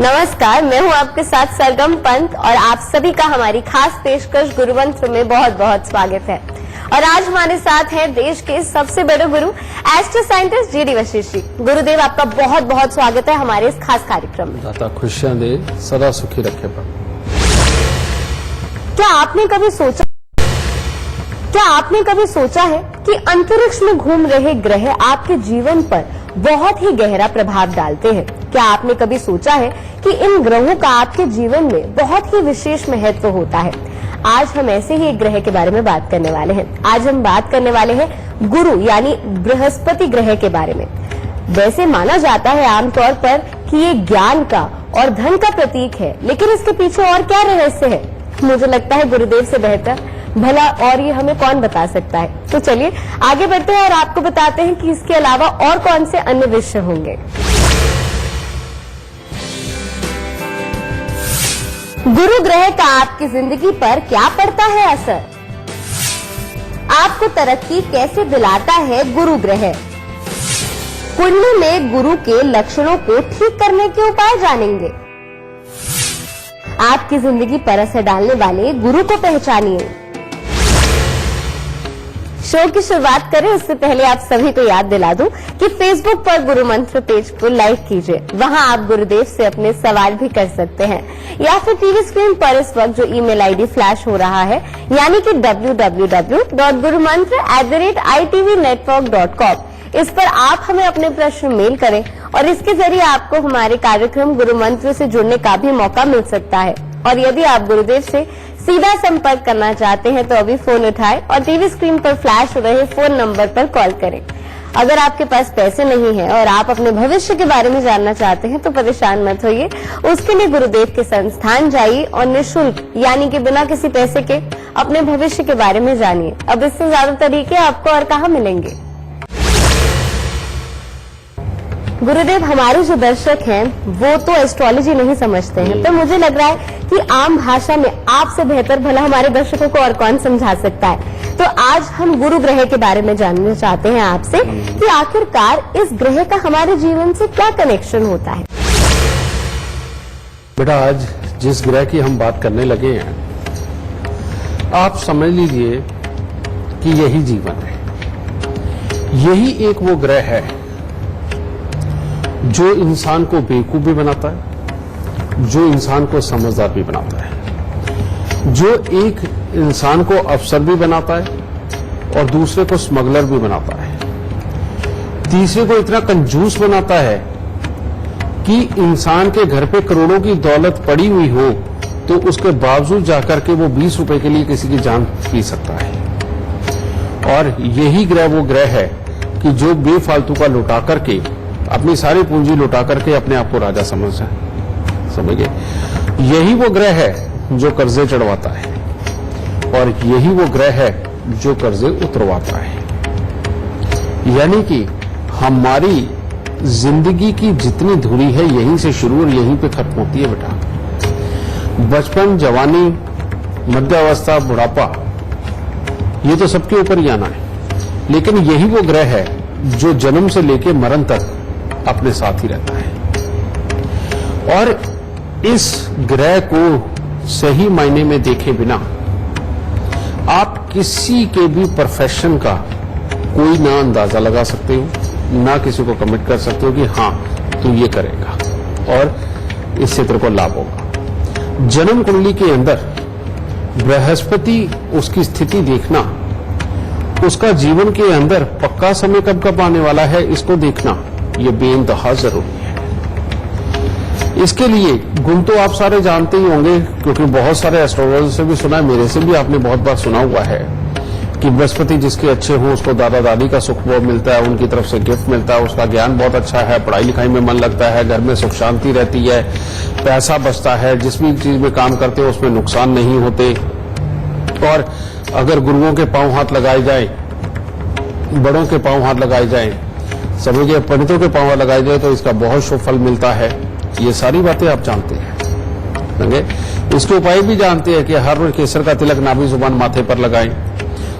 नमस्कार, मैं हूं आपके साथ सरगम पंत और आप सभी का हमारी खास पेशकश गुरुमंत्र में बहुत बहुत स्वागत है। और आज हमारे साथ हैं देश के सबसे बड़े गुरु astro scientist G D Vashishtha ji. गुरुदेव, आपका बहुत बहुत स्वागत है हमारे इस खास कार्यक्रम में। दाता खुशियां दे, सदा सुखी रखे। पर क्या आपने कभी सोचा है कि अंतरिक्ष में घूम रहे ग्रह आपके जीवन पर बहुत ही गहरा प्रभाव डालते हैं? क्या आपने कभी सोचा है कि इन ग्रहों का आपके जीवन में बहुत ही विशेष महत्व होता है? आज हम ऐसे ही एक ग्रह के बारे में बात करने वाले हैं। आज हम बात करने वाले हैं गुरु यानी बृहस्पति ग्रह के बारे में। वैसे माना जाता है आमतौर पर कि ये ज्ञान का और धन का प्रतीक है, लेकिन इसके पीछे और क्या रहस्य है? मुझे लगता है गुरुदेव से बेहतर भला और ये हमें कौन बता सकता है। तो चलिए आगे बढ़ते हैं और आपको बताते हैं कि इसके अलावा और कौन से अन्य विषय होंगे। गुरु ग्रह का आपकी जिंदगी पर क्या पड़ता है असर? आपको तरक्की कैसे दिलाता है गुरु ग्रह? कुंडली में गुरु के लक्षणों को ठीक करने के उपाय जानेंगे। आपकी जिंदगी पर असर डालने वाले गुरु को पहचानिए। शो की शुरुआत करें उससे पहले आप सभी को याद दिला दूं कि फेसबुक पर गुरु मंत्र पेज को लाइक कीजिए। वहां आप गुरुदेव से अपने सवाल भी कर सकते हैं, या फिर टीवी स्क्रीन पर इस वक्त जो ईमेल आईडी फ्लैश हो रहा है यानी कि www.gurumantra@itvnetwork.com, इस पर आप हमें अपने प्रश्न मेल करें और इसके जरिए आपको हमारे कार्यक्रम गुरु मंत्र से जुड़ने का भी मौका मिल सकता है। और यदि आप गुरुदेव से सीधा संपर्क करना चाहते हैं तो अभी फोन उठाएं और टीवी स्क्रीन पर फ्लैश हो रहे फोन नंबर पर कॉल करें। अगर आपके पास पैसे नहीं है और आप अपने भविष्य के बारे में जानना चाहते हैं तो परेशान मत होइए। उसके लिए गुरुदेव के संस्थान जाइए और निःशुल्क यानी कि बिना किसी पैसे के अपने भविष्य के बारे में जानिए। अब इससे ज्यादा तरीके आपको और कहाँ मिलेंगे। गुरुदेव, हमारे जो दर्शक हैं वो तो एस्ट्रोलॉजी नहीं समझते हैं, तो मुझे लग रहा है कि आम भाषा में आपसे बेहतर भला हमारे दर्शकों को और कौन समझा सकता है। तो आज हम गुरु ग्रह के बारे में जानना चाहते हैं आपसे कि आखिरकार इस ग्रह का हमारे जीवन से क्या कनेक्शन होता है। बेटा, आज जिस ग्रह की हम बात करने लगे हैं, आप समझ लीजिए कि यही जीवन है। यही एक वो ग्रह है जो इंसान को बेवकूफ भी बनाता है, जो इंसान को समझदार भी बनाता है, जो एक इंसान को अफसर भी बनाता है और दूसरे को स्मगलर भी बनाता है, तीसरे को इतना कंजूस बनाता है कि इंसान के घर पे करोड़ों की दौलत पड़ी हुई हो तो उसके बावजूद जाकर के वो 20 रुपए के लिए किसी की जान पी सकता है। और यही ग्रह वो ग्रह है कि जो बेफालतू का लुटा करके अपनी सारी पूंजी लुटा करके अपने आप को राजा समझिए। यही वो ग्रह है जो कर्जे चढ़वाता है और यही वो ग्रह है जो कर्जे उतरवाता है। यानी कि हमारी जिंदगी की जितनी धुरी है यहीं से शुरू और यहीं पे खत्म होती है। बेटा, बचपन, जवानी, मध्यावस्था, बुढ़ापा, ये तो सबके ऊपर ही आना है, लेकिन यही वो ग्रह है जो जन्म से लेके मरण तक अपने साथ ही रहता है। और इस ग्रह को सही मायने में देखे बिना आप किसी के भी प्रोफेशन का कोई ना अंदाजा लगा सकते हो, ना किसी को कमिट कर सकते हो कि हाँ तू ये करेगा और इससे तेरे को लाभ होगा। जन्म कुंडली के अंदर बृहस्पति, उसकी स्थिति देखना, उसका जीवन के अंदर पक्का समय कब कब आने वाला है इसको देखना, ये बेइंतहा जरूरी है। इसके लिए गुण तो आप सारे जानते ही होंगे, क्योंकि बहुत सारे एस्ट्रोलॉजर से भी सुना है, मेरे से भी आपने बहुत बार सुना हुआ है कि बृहस्पति जिसके अच्छे हो उसको दादा दादी का सुख बहुत मिलता है, उनकी तरफ से गिफ्ट मिलता है, उसका ज्ञान बहुत अच्छा है, पढ़ाई लिखाई में मन लगता है, घर में सुख शांति रहती है, पैसा बचता है, जिस भी चीज में काम करते हो उसमें नुकसान नहीं होते। और अगर गुरुओं के पांव हाथ लगाए जाए, बड़ों के पांव हाथ लगाए जाए, समझिए पंडितों के पांव लगाए जाए तो इसका बहुत शुभ फल मिलता है। ये सारी बातें आप जानते हैं। इसके उपाय भी जानते हैं कि हर रोज केसर का तिलक नाभि जुबान माथे पर लगाएं,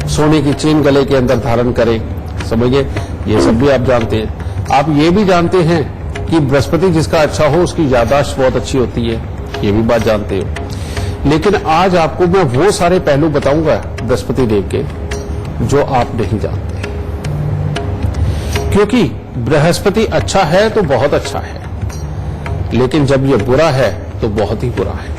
सोने की चेन गले के अंदर धारण करें, समझिए ये सब भी आप जानते हैं। आप ये भी जानते हैं कि बृहस्पति जिसका अच्छा हो उसकी याददाश्त बहुत अच्छी होती है, ये भी बात जानते हो। लेकिन आज आपको मैं वो सारे पहलू बताऊंगा बृहस्पति देव के जो आप नहीं जानते, क्योंकि बृहस्पति अच्छा है तो बहुत अच्छा है, लेकिन जब ये बुरा है तो बहुत ही बुरा है।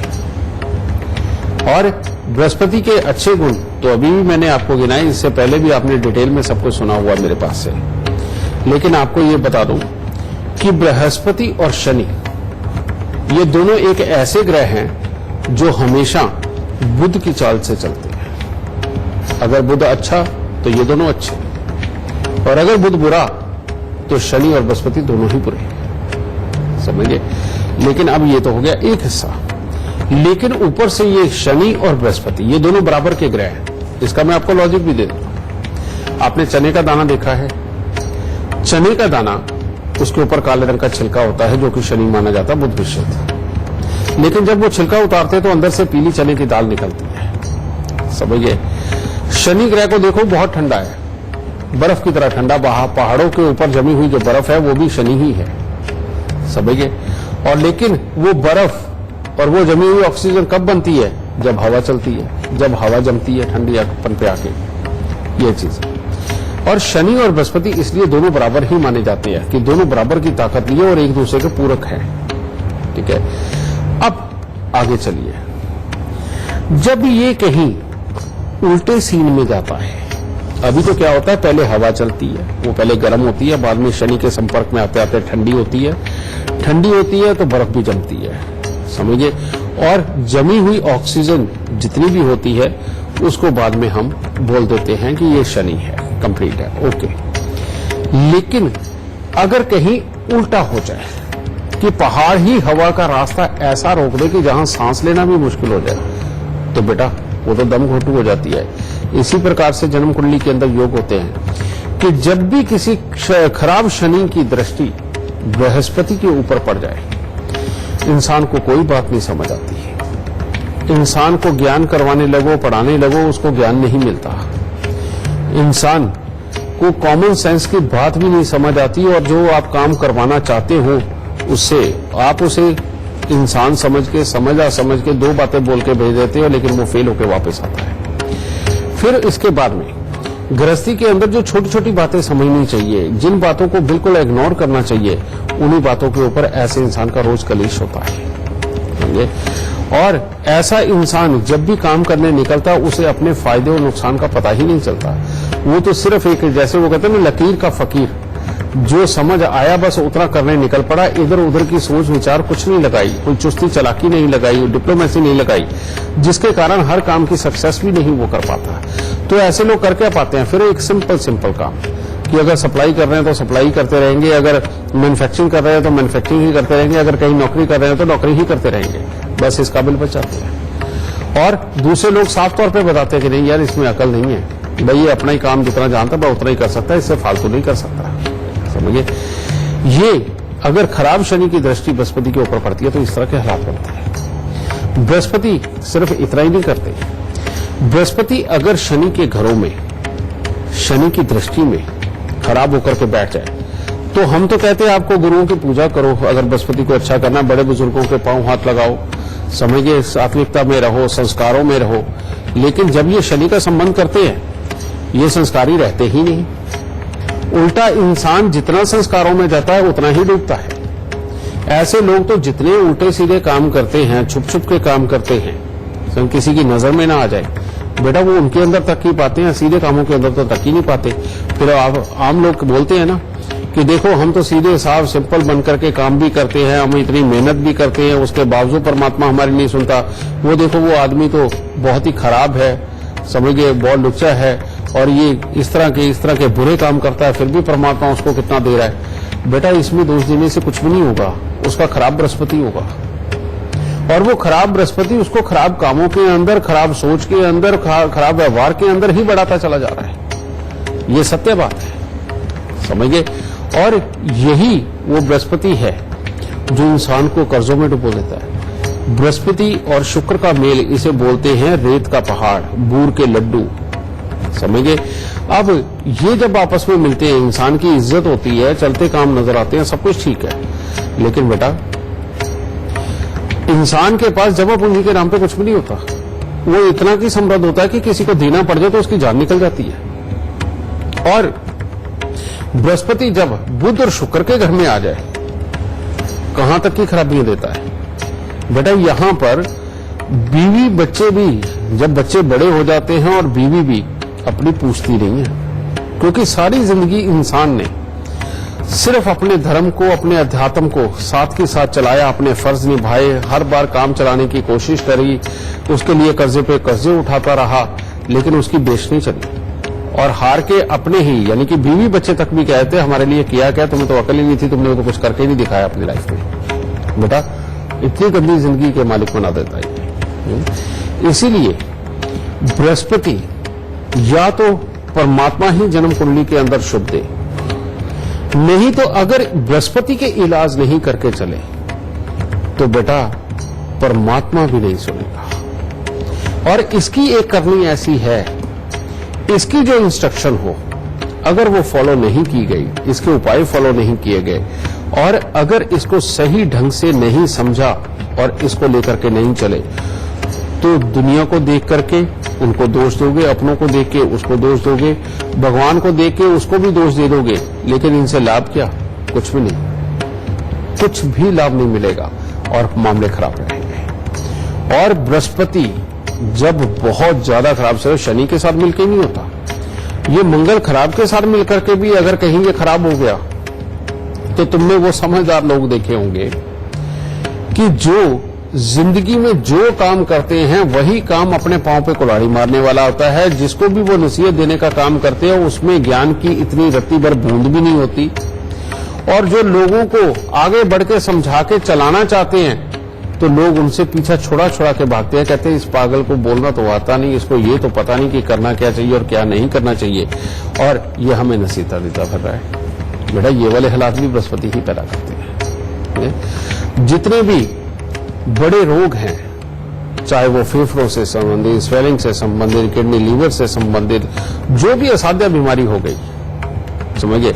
और बृहस्पति के अच्छे गुण तो अभी भी मैंने आपको गिनाए, इससे पहले भी आपने डिटेल में सब कुछ सुना हुआ मेरे पास से। लेकिन आपको ये बता दूं कि बृहस्पति और शनि ये दोनों एक ऐसे ग्रह हैं जो हमेशा बुध की चाल से चलते हैं। अगर बुध अच्छा तो ये दोनों अच्छे, और अगर बुध बुरा तो शनि और बृहस्पति दोनों ही बुरे, समझिए। लेकिन अब ये तो हो गया एक हिस्सा, लेकिन ऊपर से ये शनि और बृहस्पति ये दोनों बराबर के ग्रह हैं। इसका मैं आपको लॉजिक भी दे दूं। आपने चने का दाना देखा है, चने का दाना उसके ऊपर काले रंग का छिलका होता है जो कि शनि माना जाता है, बुध मिश्रित। लेकिन जब वो छिलका उतारते हैं तो अंदर से पीली चने की दाल निकलती है, समझिए। शनि ग्रह को देखो बहुत ठंडा है, बर्फ की तरह ठंडा, पहाड़ों के ऊपर जमी हुई जो बर्फ है वो भी शनि ही है, समझिए। और लेकिन वो बर्फ और वो जमी हुई ऑक्सीजन कब बनती है? जब हवा चलती है, जब हवा जमती है ठंडीपन पे आके, ये चीज। और शनि और बृहस्पति इसलिए दोनों बराबर ही माने जाते हैं कि दोनों बराबर की ताकत लिए और एक दूसरे के पूरक हैं, ठीक है। अब आगे चलिए, जब ये कहीं उल्टे सीन में जाता है, अभी तो क्या होता है, पहले हवा चलती है, वो पहले गर्म होती है, बाद में शनि के संपर्क में आते आते ठंडी होती है, ठंडी होती है तो बर्फ भी जमती है, समझिए। और जमी हुई ऑक्सीजन जितनी भी होती है उसको बाद में हम बोल देते हैं कि ये शनि है, कंप्लीट है, ओके। लेकिन अगर कहीं उल्टा हो जाए कि पहाड़ ही हवा का रास्ता ऐसा रोक दे कि जहां सांस लेना भी मुश्किल हो जाए, तो बेटा वो तो दम घोटू हो जाती है। इसी प्रकार से जन्म कुंडली के अंदर योग होते हैं कि जब भी किसी खराब शनि की दृष्टि बृहस्पति के ऊपर पड़ जाए, इंसान को कोई बात नहीं समझ आती है। इंसान को ज्ञान करवाने लगो, पढ़ाने लगो, उसको ज्ञान नहीं मिलता। इंसान को कॉमन सेंस की बात भी नहीं समझ आती, और जो आप काम करवाना चाहते हो उससे आप उसे इंसान समझ के दो बातें बोल के भेज देते हो, लेकिन वो फेल होकर वापस आता है। फिर इसके बाद में गृहस्थी के अंदर जो छोटी छोटी बातें समझनी चाहिए, जिन बातों को बिल्कुल इग्नोर करना चाहिए, उन्हीं बातों के ऊपर ऐसे इंसान का रोज कलेश होता है, समझे। और ऐसा इंसान जब भी काम करने निकलता है उसे अपने फायदे और नुकसान का पता ही नहीं चलता। वो तो सिर्फ एक, जैसे वो कहते हैं ना, लकीर का फकीर, जो समझ आया बस उतना करने निकल पड़ा, इधर उधर की सोच विचार कुछ नहीं लगाई, कोई चुस्ती चलाकी नहीं लगाई, डिप्लोमेसी नहीं लगाई, जिसके कारण हर काम की सक्सेस भी नहीं वो कर पाता। तो ऐसे लोग कर क्या पाते हैं? फिर एक सिंपल काम कि अगर सप्लाई कर रहे हैं तो सप्लाई करते रहेंगे, अगर मैन्युफैक्चरिंग कर रहे हैं तो मैन्युफैक्चरिंग ही करते रहेंगे, अगर कहीं नौकरी कर रहे हैं तो नौकरी ही करते रहेंगे, बस इस काबिल बच जाते हैं। और दूसरे लोग साफ तौर पर बताते हैं कि नहीं यार, इसमें अकल नहीं है, भाई ये अपना ही काम जितना जानता है उतना ही कर सकता है, इससे फालतू नहीं कर सकता, समझिए। ये अगर खराब शनि की दृष्टि बृहस्पति के ऊपर पड़ती है तो इस तरह के हालात बनते हैं। बृहस्पति सिर्फ इतना ही नहीं करते, बृहस्पति अगर शनि के घरों में, शनि की दृष्टि में खराब होकर के बैठ जाए, तो हम तो कहते हैं आपको गुरुओं की पूजा करो, अगर बृहस्पति को अच्छा करना, बड़े बुजुर्गों के पांव हाथ लगाओ, समझिए, सात्विकता में रहो, संस्कारों में रहो। लेकिन जब ये शनि का संबंध करते हैं, ये संस्कारी रहते ही नहीं, उल्टा इंसान जितना संस्कारों में जाता है उतना ही डूबता है। ऐसे लोग तो जितने उल्टे सीधे काम करते हैं, छुप छुप के काम करते हैं, किसी की नजर में ना आ जाए, बेटा वो उनके अंदर तक ही पाते हैं, सीधे कामों के अंदर तो तक ही नहीं पाते। फिर आम लोग बोलते हैं ना कि देखो हम तो सीधे साफ सिंपल बन करके काम भी करते हैं, हम इतनी मेहनत भी करते हैं, उसके बावजूद परमात्मा हमारी नहीं सुनता। वो देखो वो आदमी तो बहुत ही खराब है, समझिए, बहुत लुच्चा है, और ये इस तरह के बुरे काम करता है, फिर भी परमात्मा उसको कितना दे रहा है। बेटा इसमें दोष देने से कुछ भी नहीं होगा, उसका खराब बृहस्पति होगा, और वो खराब बृहस्पति उसको खराब कामों के अंदर, खराब सोच के अंदर, खराब व्यवहार के अंदर ही बढ़ाता चला जा रहा है। ये सत्य बात है, समझिए। और यही वो बृहस्पति है जो इंसान को कर्जों में डुबो देता है। बृहस्पति और शुक्र का मेल, इसे बोलते हैं रेत का पहाड़, बूर के लड्डू, समझिए। अब ये जब आपस में मिलते हैं, इंसान की इज्जत होती है, चलते काम नजर आते हैं, सब कुछ ठीक है, लेकिन बेटा इंसान के पास जमा पूंजी के नाम पे कुछ भी नहीं होता। वो इतना की समृद्ध होता है कि किसी को देना पड़ जाए तो उसकी जान निकल जाती है। और बृहस्पति जब बुध और शुक्र के घर में आ जाए, कहां तक की खराबियां देता है बेटा। यहां पर बीवी बच्चे भी, जब बच्चे बड़े हो जाते हैं और बीवी भी अपनी पूछती नहीं है, क्योंकि सारी जिंदगी इंसान ने सिर्फ अपने धर्म को, अपने अध्यात्म को साथ के साथ चलाया, अपने फर्ज निभाए, हर बार काम चलाने की कोशिश करी, उसके लिए कर्जे पे कर्जे उठाता रहा, लेकिन उसकी बेच नहीं चली। और हार के अपने ही, यानी कि बीवी बच्चे तक भी कहते हमारे लिए किया क्या, तुम्हें तो अकल ही नहीं थी, तुमने तो कुछ करके नहीं दिखाया अपनी लाइफ में। बेटा इतनी गंदी जिंदगी के मालिक बना देता है। इसीलिए बृहस्पति या तो परमात्मा ही जन्म कुंडली के अंदर शुभ दे, नहीं तो अगर बृहस्पति के इलाज नहीं करके चले तो बेटा परमात्मा भी नहीं सुनेगा। और इसकी एक करनी ऐसी है, इसकी जो इंस्ट्रक्शन हो अगर वो फॉलो नहीं की गई, इसके उपाय फॉलो नहीं किए गए, और अगर इसको सही ढंग से नहीं समझा और इसको लेकर के नहीं चले, तो दुनिया को देख करके उनको दोष दोगे, अपनों को देख के उसको दोष दोगे, भगवान को देख के उसको भी दोष दे दोगे, लेकिन इनसे लाभ क्या? कुछ भी नहीं, कुछ भी लाभ नहीं मिलेगा और मामले खराब रहेंगे। और बृहस्पति जब बहुत ज्यादा खराब से, शनि के साथ मिलकर नहीं होता, ये मंगल खराब के साथ मिलकर के भी अगर कहीं ये खराब हो गया, तो तुमने वो समझदार लोग देखे होंगे कि जो जिंदगी में जो काम करते हैं वही काम अपने पांव पे कुल्हाड़ी मारने वाला होता है। जिसको भी वो नसीहत देने का काम करते हैं उसमें ज्ञान की इतनी रत्ती भर बूंद भी नहीं होती। और जो लोगों को आगे बढ़ के समझा के चलाना चाहते हैं तो लोग उनसे पीछा छोड़ा छोड़ा के भागते हैं, कहते हैं इस पागल को बोलना तो आता नहीं, इसको ये तो पता नहीं कि करना क्या चाहिए और क्या नहीं करना चाहिए, और ये हमें नसीहत देता फिर रहा है। बेटा ये वाले हालात भी बृहस्पति ही पैदा करते हैं। जितने भी बड़े रोग हैं, चाहे वो फेफड़ों से संबंधित, स्वेलिंग से संबंधित, किडनी लीवर से संबंधित, जो भी असाध्य बीमारी हो गई, समझिए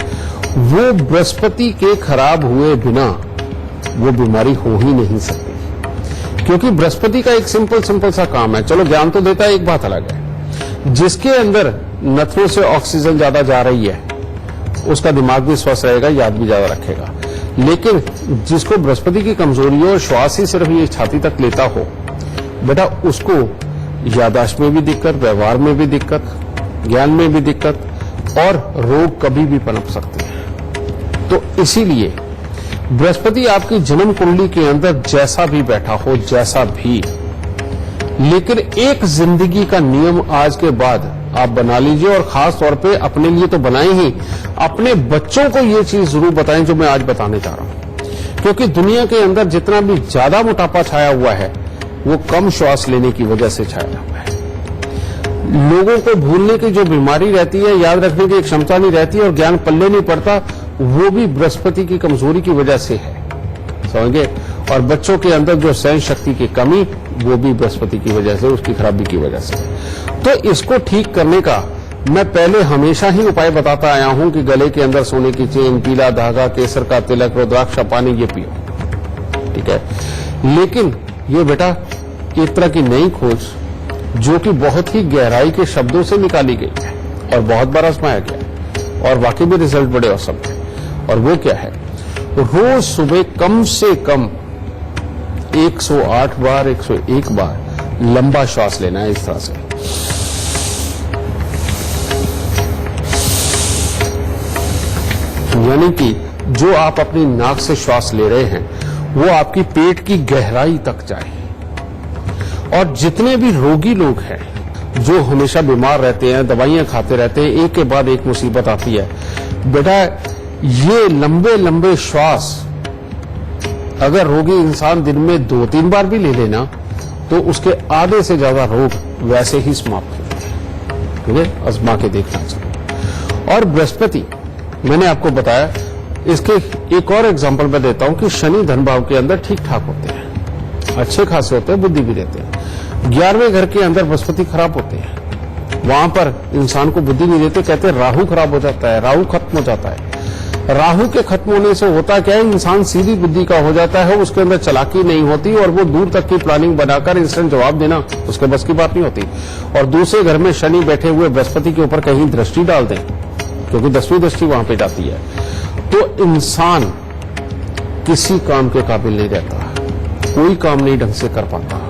वो बृहस्पति के खराब हुए बिना वो बीमारी हो ही नहीं सकती। क्योंकि बृहस्पति का एक सिंपल सा काम है, चलो ज्ञान तो देता है, एक बात अलग है, जिसके अंदर नथनों से ऑक्सीजन ज्यादा जा रही है उसका दिमाग भी स्वस्थ रहेगा, याद भी ज्यादा रखेगा। लेकिन जिसको बृहस्पति की कमजोरी हो और श्वास ही सिर्फ ये छाती तक लेता हो, बेटा उसको याददाश्त में भी दिक्कत, व्यवहार में भी दिक्कत, ज्ञान में भी दिक्कत, और रोग कभी भी पनप सकते हैं। तो इसीलिए बृहस्पति आपकी जन्म कुंडली के अंदर जैसा भी बैठा हो, जैसा भी, लेकिन एक जिंदगी का नियम आज के बाद आप बना लीजिए, और खास तौर पे अपने लिए तो बनाए ही, अपने बच्चों को ये चीज जरूर बताएं जो मैं आज बताने जा रहा हूं। क्योंकि दुनिया के अंदर जितना भी ज्यादा मोटापा छाया हुआ है वो कम श्वास लेने की वजह से छाया हुआ है। लोगों को भूलने की जो बीमारी रहती है, याद रखने की एक क्षमता नहीं रहती और ज्ञान पल्ले नहीं पड़ता, वो भी बृहस्पति की कमजोरी की वजह से है, समझे। और बच्चों के अंदर जो सहन शक्ति की कमी, वो भी बृहस्पति की वजह से, उसकी खराबी की वजह से। तो इसको ठीक करने का मैं पहले हमेशा ही उपाय बताता आया हूं कि गले के अंदर सोने की चेन, पीला धागा, केसर का तिलक, रुद्राक्ष पानी, ये पियो, ठीक है। लेकिन ये बेटा एक तरह की नई खोज जो कि बहुत ही गहराई के शब्दों से निकाली गई है और बहुत बार आजमाया गया और वाकई में रिजल्ट बड़े औसम है। और वो क्या है, रोज सुबह कम से कम 108 बार, 101 बार लंबा श्वास लेना है इस तरह से। यानी कि जो आप अपनी नाक से श्वास ले रहे हैं वो आपकी पेट की गहराई तक जाए। और जितने भी रोगी लोग हैं जो हमेशा बीमार रहते हैं, दवाइयां खाते रहते हैं, एक के बाद एक मुसीबत आती है, बेटा ये लंबे लंबे श्वास अगर रोगी इंसान दिन में 2-3 बार भी ले लेना तो उसके आधे से ज्यादा रोग वैसे ही समाप्त हो जाते हैं। आजमा के देखना चाहिए। और बृहस्पति मैंने आपको बताया, इसके एक और एग्जांपल मैं देता हूं कि शनि धन भाव के अंदर ठीक ठाक होते हैं, अच्छे खासे होते हैं, बुद्धि भी देते हैं। 11वें घर के अंदर बृहस्पति खराब होते हैं, वहां पर इंसान को बुद्धि नहीं देते, कहते हैं राहु खराब हो जाता है, राहु खत्म हो जाता है। राहु के खत्म होने से होता क्या है, इंसान सीधी बुद्धि का हो जाता है, उसके अंदर चालाकी नहीं होती और वो दूर तक की प्लानिंग बनाकर इंस्टेंट जवाब देना उसके बस की बात नहीं होती। और दूसरे घर में शनि बैठे हुए बृहस्पति के ऊपर कहीं दृष्टि डाल दें, क्योंकि 10वीं दृष्टि वहां पे जाती है, तो इंसान किसी काम के काबिल नहीं रहता, कोई काम नहीं ढंग से कर पाता।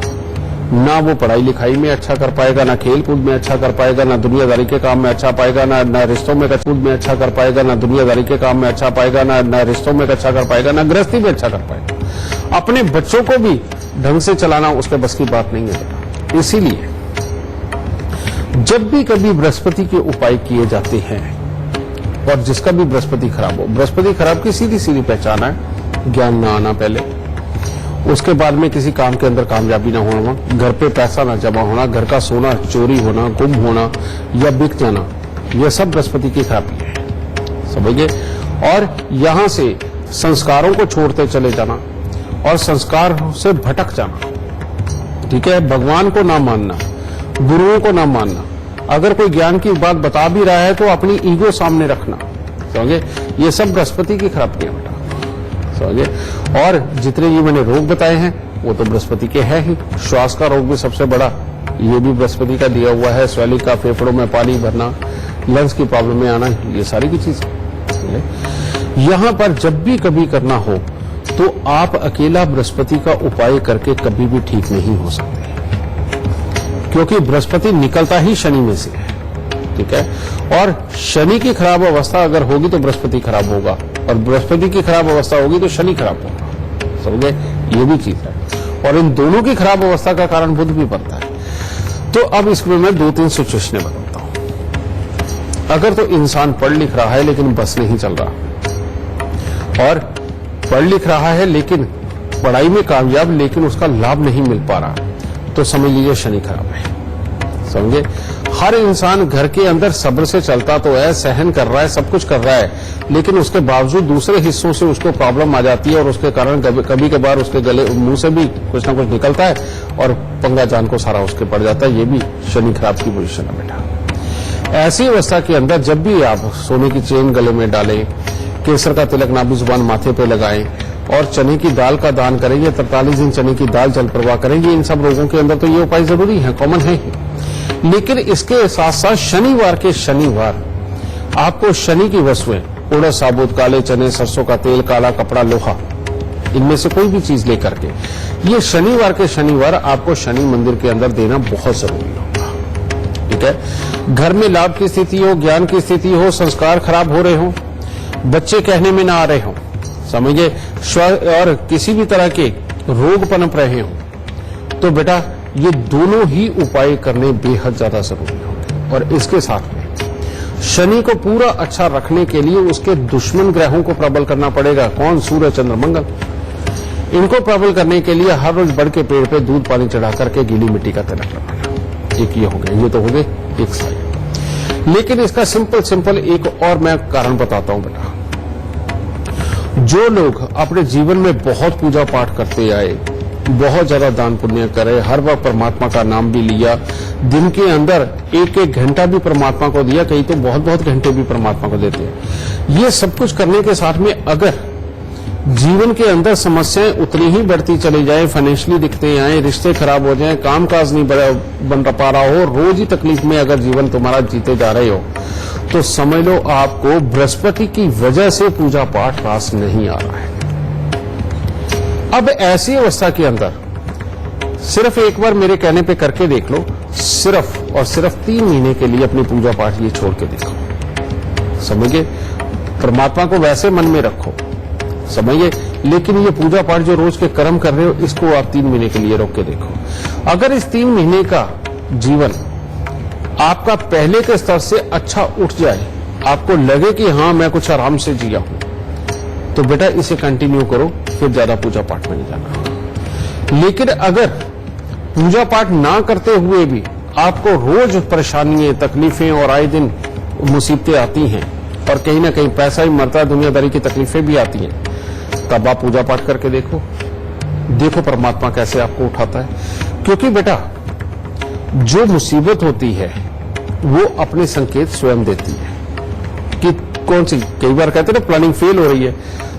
ना वो पढ़ाई लिखाई में अच्छा कर पाएगा, ना खेल कूद में अच्छा कर पाएगा, ना दुनियादारी के काम में अच्छा पाएगा, ना रिश्तों में कूद में अच्छा कर पाएगा, ना दुनियादारी के काम में अच्छा पाएगा, ना रिश्तों में अच्छा कर पाएगा, ना गृहस्थी में अच्छा कर पाएगा। अपने बच्चों को भी ढंग से चलाना उसके बस की बात नहीं है। इसीलिए जब भी कभी बृहस्पति के उपाय किए जाते हैं, और जिसका भी बृहस्पति खराब हो, बृहस्पति खराब की सीधी सीधी पहचान है ज्ञान ना आना, पहले उसके बाद में किसी काम के अंदर कामयाबी ना होना, घर पे पैसा ना जमा होना, घर का सोना चोरी होना, गुम होना या बिक जाना, यह सब बृहस्पति की खराबी है, समझिए। और यहां से संस्कारों को छोड़ते चले जाना और संस्कार से भटक जाना, ठीक है। भगवान को ना मानना, गुरुओं को ना मानना, अगर कोई ज्ञान की बात बता भी रहा है तो अपनी ईगो सामने रखना, समझे, ये सब बृहस्पति की खराबी है बेटा, समझे। और जितने ये मैंने रोग बताए हैं वो तो बृहस्पति के हैं ही। श्वास का रोग भी सबसे बड़ा, ये भी बृहस्पति का दिया हुआ है। स्वेलिंग का, फेफड़ों में पानी भरना, लंग्स की प्रॉब्लम में आना, ये सारी की चीज। यहां पर जब भी कभी करना हो तो आप अकेला बृहस्पति का उपाय करके कभी भी ठीक नहीं हो सकते, क्योंकि बृहस्पति निकलता ही शनि में से है, ठीक है। और शनि की खराब अवस्था अगर होगी तो बृहस्पति खराब होगा, और बृहस्पति की खराब अवस्था होगी तो शनि खराब होगा, समझे, ये भी चीज है। और इन दोनों की खराब अवस्था का कारण बुध भी बनता है। तो अब इसमें मैं 2-3 सिचुएशन बताता हूं। अगर तो इंसान पढ़ लिख रहा है लेकिन बस नहीं चल रहा, और पढ़ लिख रहा है लेकिन पढ़ाई में कामयाब लेकिन उसका लाभ नहीं मिल पा रहा, तो समझ लीजिए शनि खराब है, समझे। हर इंसान घर के अंदर सब्र से चलता तो है, सहन कर रहा है, सब कुछ कर रहा है, लेकिन उसके बावजूद दूसरे हिस्सों से उसको प्रॉब्लम आ जाती है और उसके कारण कभी कभार उसके गले मुंह से भी कुछ ना कुछ निकलता है और पंगा जान को सारा उसके पड़ जाता है। ये भी शनि खराब की पोजीशन है बेटा। ऐसी अवस्था के अंदर जब भी आप सोने की चेन गले में डालें, केसर का तिलक नाभि जुबान माथे पे लगाएं और चने की दाल का दान करेंगे, 43 दिन चने की दाल जल प्रवाह करेंगे, इन सब रोगों के अंदर तो ये उपाय जरूरी है, कॉमन है ही। लेकिन इसके साथ साथ शनिवार के शनिवार आपको शनि की वस्तुएं, उड़द साबुत, काले चने, सरसों का तेल, काला कपड़ा, लोहा, इनमें से कोई भी चीज लेकर के ये शनिवार के शनिवार आपको शनि मंदिर के अंदर देना बहुत जरूरी होगा, ठीक है। घर में लाभ की स्थिति हो, ज्ञान की स्थिति हो, संस्कार खराब हो रहे हो, बच्चे कहने में ना आ रहे हो, समझिए, और किसी भी तरह के रोग पनप रहे हो, तो बेटा ये दोनों ही उपाय करने बेहद ज्यादा जरूरी होंगे। और इसके साथ में शनि को पूरा अच्छा रखने के लिए उसके दुश्मन ग्रहों को प्रबल करना पड़ेगा। कौन? सूर्य, चंद्र, मंगल। इनको प्रबल करने के लिए हर रोज बड़ के पेड़ पे दूध पानी चढ़ा करके गीली मिट्टी का तिलक लगाना। एक ये हो गया, ये तो हो गए एक साइड। लेकिन इसका सिंपल एक और मैं कारण बताता हूं बेटा। जो लोग अपने जीवन में बहुत पूजा पाठ करते आए, बहुत ज्यादा दान पुण्य करे, हर वक्त परमात्मा का नाम भी लिया, दिन के अंदर 1-1 घंटा भी परमात्मा को दिया, कई तो बहुत घंटे भी परमात्मा को देते हैं। ये सब कुछ करने के साथ में अगर जीवन के अंदर समस्याएं उतनी ही बढ़ती चली जाए, फाइनेंशियली दिखते आए, रिश्ते खराब हो जाए, काम काज नहीं बन पा रहा हो, रोज ही तकलीफ में अगर जीवन तुम्हारा जीते जा रहे हो, तो समझ लो आपको बृहस्पति की वजह से पूजा पाठ पास नहीं आ रहा है। अब ऐसी अवस्था के अंदर सिर्फ एक बार मेरे कहने पे करके देख लो, सिर्फ और सिर्फ 3 महीने के लिए अपनी पूजा पाठ ये छोड़ के देखो, समझिए। परमात्मा को वैसे मन में रखो, समझिए, लेकिन ये पूजा पाठ जो रोज के कर्म कर रहे हो, इसको आप 3 महीने के लिए रोक के देखो। अगर इस 3 महीने का जीवन आपका पहले के स्तर से अच्छा उठ जाए, आपको लगे कि हाँ मैं कुछ आराम से जिया हूं, तो बेटा इसे कंटिन्यू करो, फिर ज्यादा पूजा पाठ में नहीं जाना। लेकिन अगर पूजा पाठ ना करते हुए भी आपको रोज परेशानियां, तकलीफें और आए दिन मुसीबतें आती हैं और कहीं ना कहीं पैसा ही मरता है, दुनियादारी की तकलीफें भी आती हैं, तब आप पूजा पाठ करके देखो परमात्मा कैसे आपको उठाता है। क्योंकि बेटा जो मुसीबत होती है वो अपने संकेत स्वयं देती है कि कौन सी, कई बार कहते हैं ना प्लानिंग फेल हो रही है,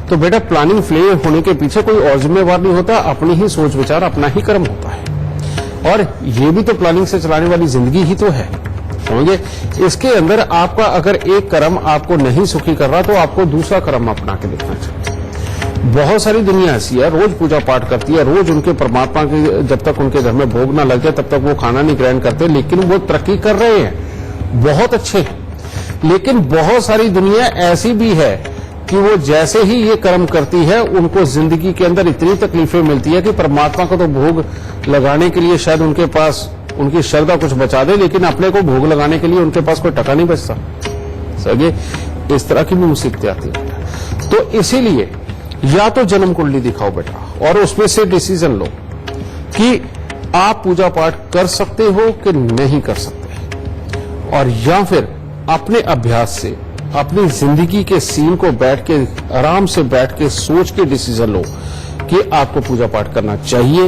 तो बेटा प्लानिंग फेल होने के पीछे कोई और जिम्मेवार नहीं होता, अपनी ही सोच विचार, अपना ही कर्म होता है। और ये भी तो प्लानिंग से चलाने वाली जिंदगी ही तो है, समझे। इसके अंदर आपका अगर एक कर्म आपको नहीं सुखी कर रहा तो आपको दूसरा कर्म अपना के देखना चाहिए। बहुत सारी दुनिया ऐसी है, रोज पूजा पाठ करती है, रोज उनके परमात्मा के जब तक उनके घर में भोग ना लग जाए तब तक वो खाना नहीं ग्रहण करते, लेकिन वो तरक्की कर रहे हैं, बहुत अच्छे हैं। लेकिन बहुत सारी दुनिया ऐसी भी है कि वो जैसे ही ये कर्म करती है उनको जिंदगी के अंदर इतनी तकलीफें मिलती है कि परमात्मा को तो भोग लगाने के लिए शायद उनके पास उनकी श्रद्धा कुछ बचा दे, लेकिन अपने को भोग लगाने के लिए उनके पास कोई टका नहीं बचता। सगे इस तरह की भी मुसीबतें आती है। तो इसीलिए या तो जन्म कुंडली दिखाओ बेटा और उसमें से डिसीजन लो कि आप पूजा पाठ कर सकते हो कि नहीं कर सकते, और या फिर अपने अभ्यास से अपनी जिंदगी के सीन को बैठ के आराम से बैठ के सोच के डिसीजन लो कि आपको पूजा पाठ करना चाहिए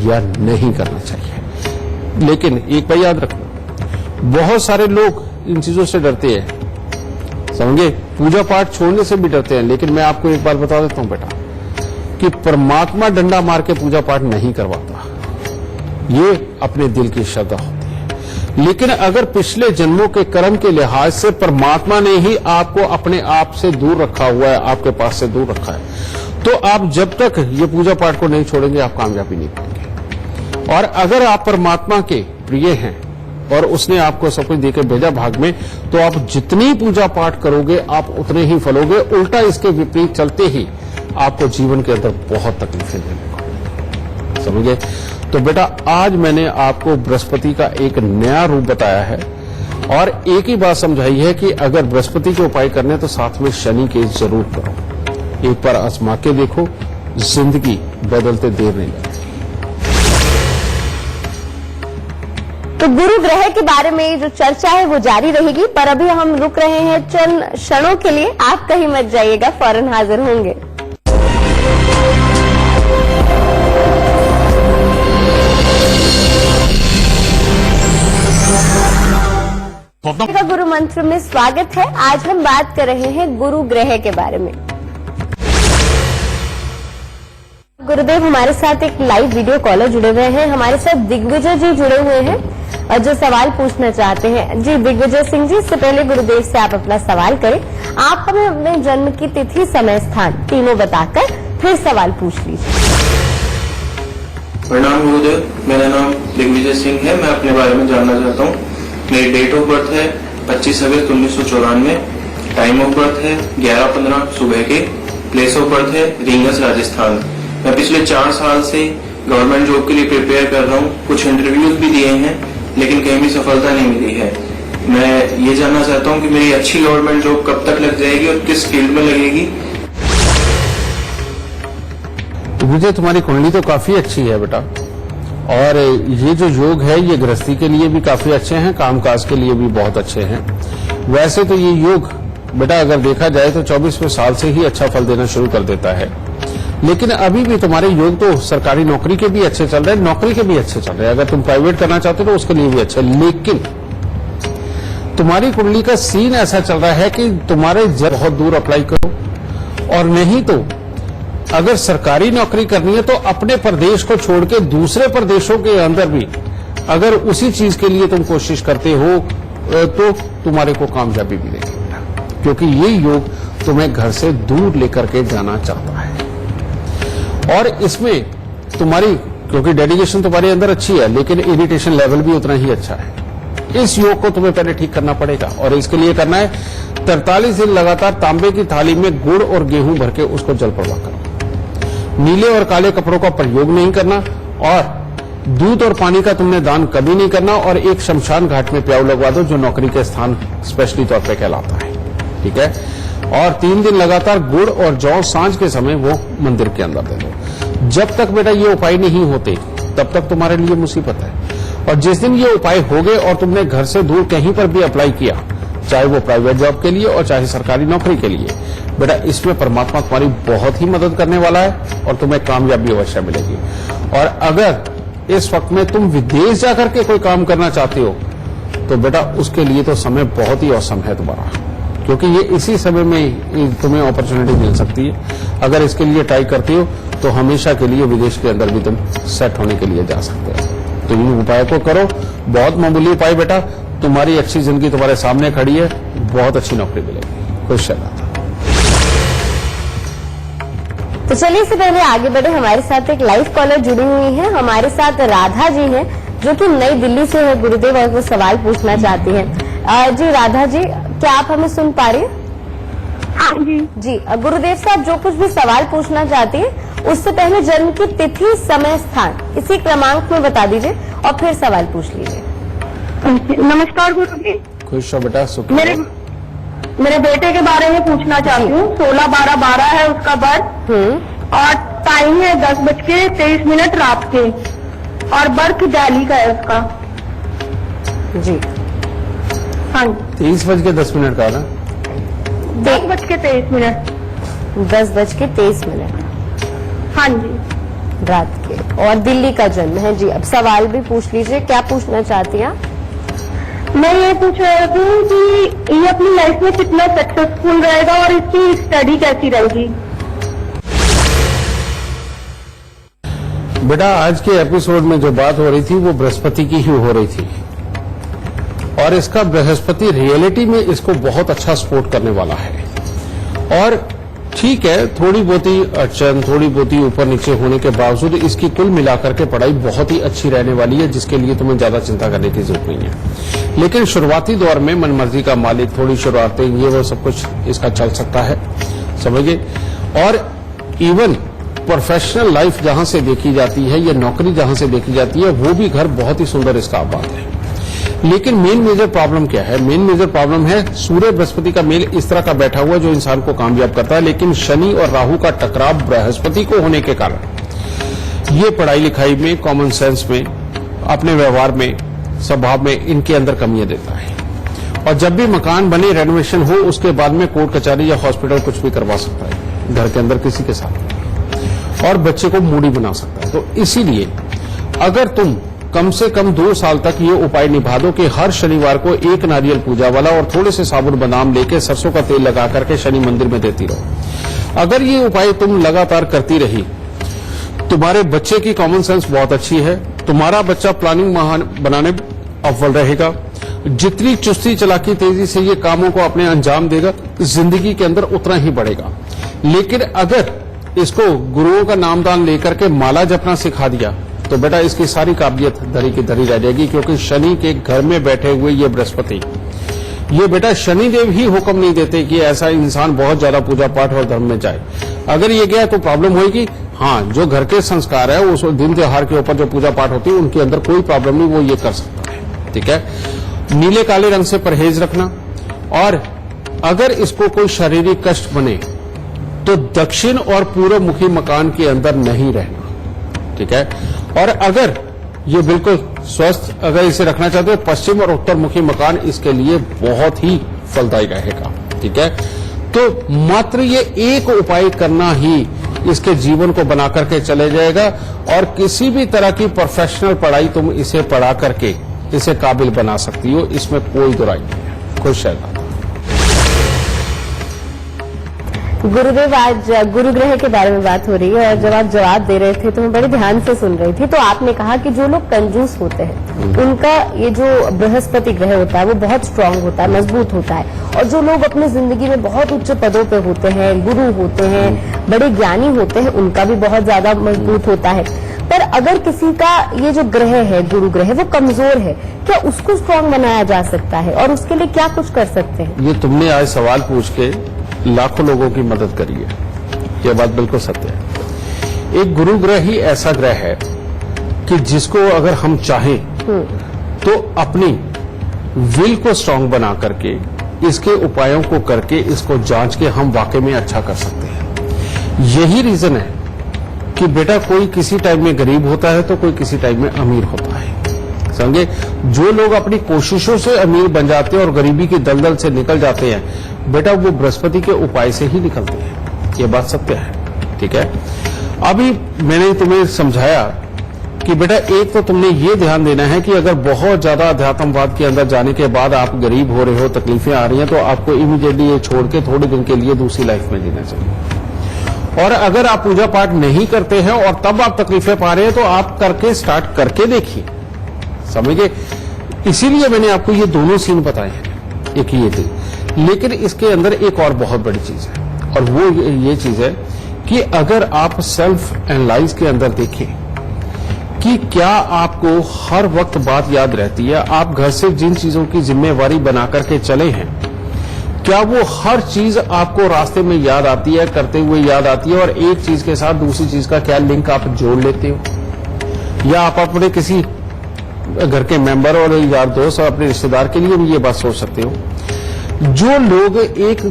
या नहीं करना चाहिए। लेकिन एक बात याद रखना, बहुत सारे लोग इन चीजों से डरते हैं, समझे, पूजा पाठ छोड़ने से भी डरते हैं। लेकिन मैं आपको एक बात बता देता हूं बेटा कि परमात्मा डंडा मार के पूजा पाठ नहीं करवाता, ये अपने दिल की श्रद्धा होती है। लेकिन अगर पिछले जन्मों के कर्म के लिहाज से परमात्मा ने ही आपको अपने आप से दूर रखा हुआ है, आपके पास से दूर रखा है, तो आप जब तक ये पूजा पाठ को नहीं छोड़ेंगे आप कामयाबी नहीं पाएंगे। और अगर आप परमात्मा के प्रिय हैं और उसने आपको सब कुछ देकर भेजा भाग में, तो आप जितनी पूजा पाठ करोगे आप उतने ही फलोगे। उल्टा इसके विपरीत चलते ही आपको जीवन के अंदर बहुत तकलीफें देने को, समझे। तो बेटा आज मैंने आपको बृहस्पति का एक नया रूप बताया है और एक ही बात समझाई है कि अगर बृहस्पति के उपाय करने तो साथ में शनि के जरूर करो। एक बार आजमा के देखो, जिंदगी बदलते देर नहीं लगती। तो गुरु ग्रह के बारे में जो चर्चा है वो जारी रहेगी, पर अभी हम रुक रहे हैं चंद क्षणों के लिए। आप कहीं मत जाइएगा, फौरन हाजिर होंगे। का गुरु मंत्र में स्वागत है। आज हम बात कर रहे हैं गुरु ग्रह के बारे में। गुरुदेव हमारे साथ एक लाइव वीडियो कॉलर जुड़े हुए हैं, हमारे साथ दिग्विजय जी जुड़े हुए हैं और जो सवाल पूछना चाहते हैं। जी दिग्विजय सिंह जी, इससे पहले गुरुदेव से आप अपना सवाल करें। आप हमें अपने जन्म की तिथि, समय, स्थान तीनों बताकर फिर सवाल पूछ लीजिए। प्रणाम गुरुदेव, मेरा नाम दिग्विजय सिंह है। मैं अपने बारे में जानना चाहता हूँ। मेरी डेट ऑफ बर्थ है 25 अगस्त 1994। टाइम ऑफ बर्थ है 11:15 सुबह के। प्लेस ऑफ बर्थ है रींगस, राजस्थान। मैं पिछले 4 साल से गवर्नमेंट जॉब के लिए प्रिपेयर कर रहा हूँ। कुछ इंटरव्यूज भी दिए हैं लेकिन कहीं भी सफलता नहीं मिली है। मैं ये जानना चाहता हूँ कि मेरी अच्छी गवर्नमेंट जॉब कब तक लग जाएगी और किस फील्ड में लगेगी। विजय, तुम्हारी कुंडली तो काफी अच्छी है बेटा, और ये जो योग है ये गृहस्थी के लिए भी काफी अच्छे हैं, कामकाज के लिए भी बहुत अच्छे हैं। वैसे तो ये योग बेटा अगर देखा जाए तो 24वें साल से ही अच्छा फल देना शुरू कर देता है। लेकिन अभी भी तुम्हारे योग तो सरकारी नौकरी के भी अच्छे चल रहे हैं, नौकरी के भी अच्छे चल रहे हैं। अगर तुम प्राइवेट करना चाहते हो तो उसके लिए भी अच्छा। लेकिन तुम्हारी कुंडली का सीन ऐसा चल रहा है कि तुम्हारे बहुत दूर अप्लाई करो, और नहीं तो अगर सरकारी नौकरी करनी है तो अपने प्रदेश को छोड़ के दूसरे प्रदेशों के अंदर भी अगर उसी चीज के लिए तुम कोशिश करते हो तो तुम्हारे को कामयाबी मिलेगी, क्योंकि ये योग तुम्हें घर से दूर लेकर के जाना चाहता है। और इसमें तुम्हारी, क्योंकि डेडिकेशन तुम्हारे अंदर अच्छी है लेकिन इरिटेशन लेवल भी उतना ही अच्छा है। इस योग को तुम्हें पहले ठीक करना पड़ेगा, और इसके लिए करना है 43 दिन लगातार तांबे की थाली में गुड़ और गेहूं भर के उसको जल प्रवाह करो। नीले और काले कपड़ों का प्रयोग नहीं करना, और दूध और पानी का तुमने दान कभी नहीं करना, और एक शमशान घाट में प्याऊ लगवा दो जो नौकरी के स्थान स्पेशली तौर पे कहलाता है, ठीक है। और 3 दिन लगातार गुड़ और जौ सांझ के समय वो मंदिर के अंदर दे दो। जब तक बेटा ये उपाय नहीं होते तब तक तुम्हारे लिए मुसीबत है। और जिस दिन ये उपाय हो गए और तुमने घर से दूर कहीं पर भी अप्लाई किया, चाहे वो प्राइवेट जॉब के लिए और चाहे सरकारी नौकरी के लिए, बेटा इसमें परमात्मा तुम्हारी बहुत ही मदद करने वाला है और तुम्हें कामयाबी अवश्य मिलेगी। और अगर इस वक्त में तुम विदेश जाकर के कोई काम करना चाहते हो तो बेटा उसके लिए तो समय बहुत ही औसम है तुम्हारा, क्योंकि ये इसी समय में तुम्हें अपॉर्चुनिटी मिल सकती है। अगर इसके लिए ट्राई करती हो तो हमेशा के लिए विदेश के अंदर भी तुम सेट होने के लिए जा सकते हो। तो इन उपाय को करो, बहुत मामूली उपाय बेटा, तुम्हारी अच्छी जिंदगी तुम्हारे सामने खड़ी है, बहुत अच्छी नौकरी मिलेगी। खुश रहना। तो चलिए इससे पहले आगे बढ़े, हमारे साथ एक लाइव कॉलर जुड़ी हुई है। हमारे साथ राधा जी हैं जो कि नई दिल्ली से है गुरुदेव, और वो सवाल पूछना चाहती हैं। जी राधा जी, क्या आप हमें सुन पा रही हैं? हाँ जी। जी गुरुदेव साहब जो कुछ भी सवाल पूछना चाहती है उससे पहले जन्म की तिथि, समय, स्थान इसी क्रमांक में बता दीजिए और फिर सवाल पूछ लीजिए। नमस्कार गुरु जी। खुश हो बेटा, सुख मेरे बेटे के बारे में पूछना चाहती हूँ। 16/12/12 है उसका बर्थ, और टाइम है 10:23 रात के, और बर्थ दिल्ली का है उसका। जी हाँ, 23:10 का ना? 10:23। 10:23। हाँ जी। रात के, और दिल्ली का जन्म है। जी अब सवाल भी पूछ लीजिए, क्या पूछना चाहती हैं? मैं ये पूछ रही हूँ कि ये अपनी लाइफ में कितना सक्सेसफुल रहेगा और इसकी स्टडी कैसी रहेगी। बेटा आज के एपिसोड में जो बात हो रही थी वो बृहस्पति की ही हो रही थी, और इसका बृहस्पति रियलिटी में इसको बहुत अच्छा सपोर्ट करने वाला है। और ठीक है, थोड़ी बहुती अड़चन, थोड़ी बहुती ऊपर नीचे होने के बावजूद इसकी कुल मिलाकर के पढ़ाई बहुत ही अच्छी रहने वाली है, जिसके लिए तुम्हें ज्यादा चिंता करने की जरूरत नहीं है। लेकिन शुरुआती दौर में मनमर्जी का मालिक, थोड़ी शुरुआतें, ये वो सब कुछ इसका चल सकता है, समझिए। और इवन प्रोफेशनल लाइफ जहां से देखी जाती है या नौकरी जहां से देखी जाती है, वो भी घर बहुत ही सुंदर इसका आबाद है। लेकिन मेन मेजर प्रॉब्लम क्या है? मेन मेजर प्रॉब्लम है सूर्य बृहस्पति का मेल इस तरह का बैठा हुआ जो इंसान को कामयाब करता है, लेकिन शनि और राहु का टकराव बृहस्पति को होने के कारण ये पढ़ाई लिखाई में, कॉमन सेंस में, अपने व्यवहार में, स्वभाव में इनके अंदर कमियां देता है। और जब भी मकान बने, रेनोवेशन हो, उसके बाद में कोर्ट कचहरी या हॉस्पिटल कुछ भी करवा सकता है घर के अंदर किसी के साथ, और बच्चे को मूडी बना सकता है। तो इसीलिए अगर तुम कम से कम 2 साल तक ये उपाय निभा दो कि हर शनिवार को एक नारियल पूजा वाला और थोड़े से साबुन बादाम लेके सरसों का तेल लगा करके शनि मंदिर में देती रहो, अगर ये उपाय तुम लगातार करती रही, तुम्हारे बच्चे की कॉमन सेंस बहुत अच्छी है, तुम्हारा बच्चा प्लानिंग बनाने अव्वल रहेगा, जितनी चुस्ती चलाकी तेजी से ये कामों को अपने अंजाम देगा, जिंदगी के अंदर उतना ही बढ़ेगा। लेकिन अगर इसको गुरुओं का नामदान लेकर के माला जपना सिखा दिया तो बेटा इसकी सारी काबिलियत धरी की धरी रह जाएगी, क्योंकि शनि के घर में बैठे हुए ये बृहस्पति, ये बेटा शनिदेव ही हुक्म नहीं देते कि ऐसा इंसान बहुत ज्यादा पूजा पाठ और धर्म में जाए। अगर ये गया तो प्रॉब्लम होगी। हाँ, जो घर के संस्कार है, उस दिन त्योहार के ऊपर जो पूजा पाठ होती है उनके अंदर कोई प्रॉब्लम नहीं, वो ये कर सकता है। ठीक है, नीले काले रंग से परहेज रखना, और अगर इसको कोई शारीरिक कष्ट बने तो दक्षिण और पूर्व मुखी मकान के अंदर नहीं रहना। ठीक है, और अगर ये बिल्कुल स्वस्थ अगर इसे रखना चाहते हो, पश्चिम और उत्तर मुखी मकान इसके लिए बहुत ही फलदायी रहेगा। ठीक है, तो मात्र ये एक उपाय करना ही इसके जीवन को बना करके चले जाएगा, और किसी भी तरह की प्रोफेशनल पढ़ाई तुम इसे पढ़ा करके इसे काबिल बना सकती हो, इसमें कोई दुराई नहीं है। खुश रहना। गुरुदेव, आज गुरु ग्रह के बारे में बात हो रही है, और जब आप जवाब दे रहे थे तो मैं बड़े ध्यान से सुन रही थी। तो आपने कहा कि जो लोग कंजूस होते हैं उनका ये जो बृहस्पति ग्रह होता है वो बहुत स्ट्रांग होता है, मजबूत होता है, और जो लोग अपनी जिंदगी में बहुत उच्च पदों पे होते हैं, गुरु होते हैं, बड़े ज्ञानी होते हैं, उनका भी बहुत ज्यादा मजबूत होता है। पर अगर किसी का ये जो ग्रह है, गुरु ग्रह, वो कमजोर है, क्या उसको स्ट्रांग बनाया जा सकता है, और उसके लिए क्या कुछ कर सकते हैं? ये तुमने आज सवाल पूछ के लाखों लोगों की मदद करी है, यह बात बिल्कुल सत्य है। एक गुरु ग्रह ही ऐसा ग्रह है कि जिसको अगर हम चाहें तो अपनी विल को स्ट्रांग बना करके, इसके उपायों को करके, इसको जांच के हम वाकई में अच्छा कर सकते हैं। यही रीजन है कि बेटा कोई किसी टाइम में गरीब होता है तो कोई किसी टाइम में अमीर होता है। समझे, जो लोग अपनी कोशिशों से अमीर बन जाते हैं और गरीबी की दलदल से निकल जाते हैं, बेटा वो बृहस्पति के उपाय से ही निकलते हैं। ये बात सत्य है। ठीक है, अभी मैंने तुम्हें समझाया कि बेटा एक तो तुमने ये ध्यान देना है कि अगर बहुत ज्यादा अध्यात्मवाद के अंदर जाने के बाद आप गरीब हो रहे हो, तकलीफें आ रही हैं, तो आपको इमीडिएटली ये छोड़ के थोड़े दिन के लिए दूसरी लाइफ में जीना चाहिए। और अगर आप पूजा पाठ नहीं करते हैं और तब आप तकलीफें पा रहे हैं, तो आप करके स्टार्ट करके देखिए, समझिए। इसीलिए मैंने आपको ये दोनों सीन बताए हैं, एक ये थी। लेकिन इसके अंदर एक और बहुत बड़ी चीज है, और वो ये चीज है कि अगर आप सेल्फ एनालाइज के अंदर देखें कि क्या आपको हर वक्त बात याद रहती है, आप घर से जिन चीजों की जिम्मेवारी बना करके चले हैं, क्या वो हर चीज आपको रास्ते में याद आती है, करते हुए याद आती है, और एक चीज के साथ दूसरी चीज का क्या लिंक आप जोड़ लेते हो? या आप अपने किसी घर के मेंबर और यार दोस्त और अपने रिश्तेदार के लिए भी ये बात सोच सकते हो। जो लोग एक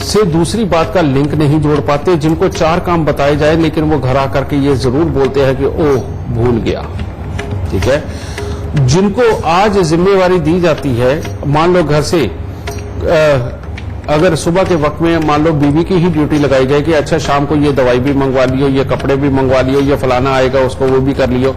से दूसरी बात का लिंक नहीं जोड़ पाते, जिनको 4 काम बताए जाए लेकिन वो घर आकर के ये जरूर बोलते हैं कि ओह भूल गया, ठीक है। जिनको आज जिम्मेवारी दी जाती है, मान लो घर से अगर सुबह के वक्त में मान लो बीवी की ही ड्यूटी लगाई जाए कि अच्छा शाम को ये दवाई भी मंगवा लियो, ये कपड़े भी मंगवा लियो, ये फलाना आएगा उसको वो भी कर लियो।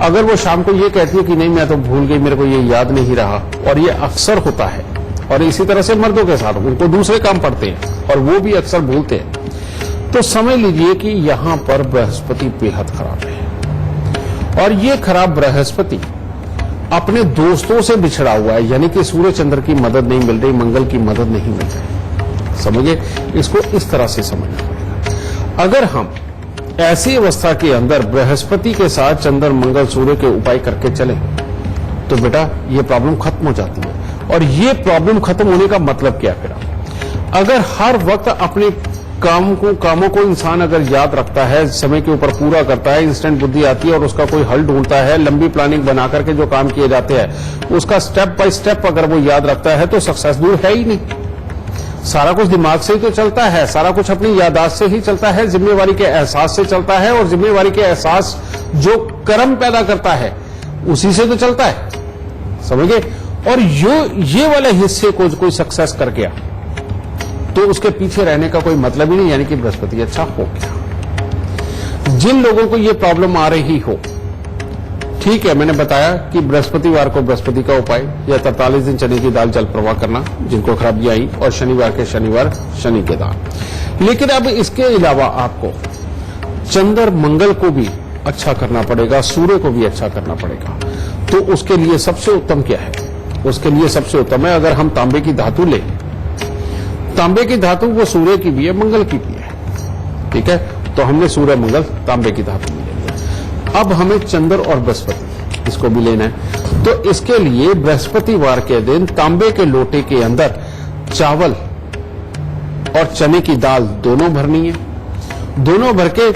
अगर वो शाम को ये कहती है कि नहीं मैं तो भूल गई, मेरे को ये याद नहीं रहा, और ये अक्सर होता है। और इसी तरह से मर्दों के साथ उनको दूसरे काम पड़ते हैं और वो भी अक्सर भूलते हैं। तो समझ लीजिए कि यहां पर बृहस्पति बेहद खराब है, और ये खराब बृहस्पति अपने दोस्तों से बिछड़ा हुआ है, यानी कि सूर्य चंद्र की मदद नहीं मिल रही, मंगल की मदद नहीं मिल रही। समझिए, इसको इस तरह से समझना पड़ेगा। अगर हम ऐसी अवस्था के अंदर बृहस्पति के साथ चंद्र मंगल सूर्य के उपाय करके चले तो बेटा ये प्रॉब्लम खत्म हो जाती है। और ये प्रॉब्लम खत्म होने का मतलब क्या फिर? अगर हर वक्त अपने कामों को इंसान अगर याद रखता है, समय के ऊपर पूरा करता है, इंस्टेंट बुद्धि आती है और उसका कोई हल ढूंढता है, लंबी प्लानिंग बना करके जो काम किए जाते हैं उसका स्टेप बाय स्टेप अगर वो याद रखता है, तो सक्सेस दूर है ही नहीं। सारा कुछ दिमाग से ही तो चलता है, सारा कुछ अपनी याददाश्त से ही चलता है, जिम्मेवारी के एहसास से चलता है, और जिम्मेवारी के एहसास जो कर्म पैदा करता है उसी से तो चलता है, समझिए। और ये वाले हिस्से को कोई सक्सेस कर गया तो उसके पीछे रहने का कोई मतलब ही नहीं, यानी कि बृहस्पति अच्छा हो गया। जिन लोगों को ये प्रॉब्लम आ रही हो, ठीक है, मैंने बताया कि बृहस्पतिवार को बृहस्पति का उपाय या 43 दिन चने की दाल जल प्रवाह करना जिनको खराबियां आई, और शनिवार के शनिवार शनि के दाल। लेकिन अब इसके अलावा आपको चंद्र मंगल को भी अच्छा करना पड़ेगा, सूर्य को भी अच्छा करना पड़ेगा। तो उसके लिए सबसे उत्तम क्या है? उसके लिए सबसे उत्तम है, अगर हम तांबे की धातु ले, तांबे की धातु वो सूर्य की भी है, मंगल की भी है, ठीक है। तो हमने सूर्य मंगल तांबे की धातु ले लिया। अब हमें चंद्र और बृहस्पति इसको भी लेना है। तो इसके लिए बृहस्पतिवार के दिन तांबे के लोटे के अंदर चावल और चने की दाल दोनों भरनी है। दोनों भर के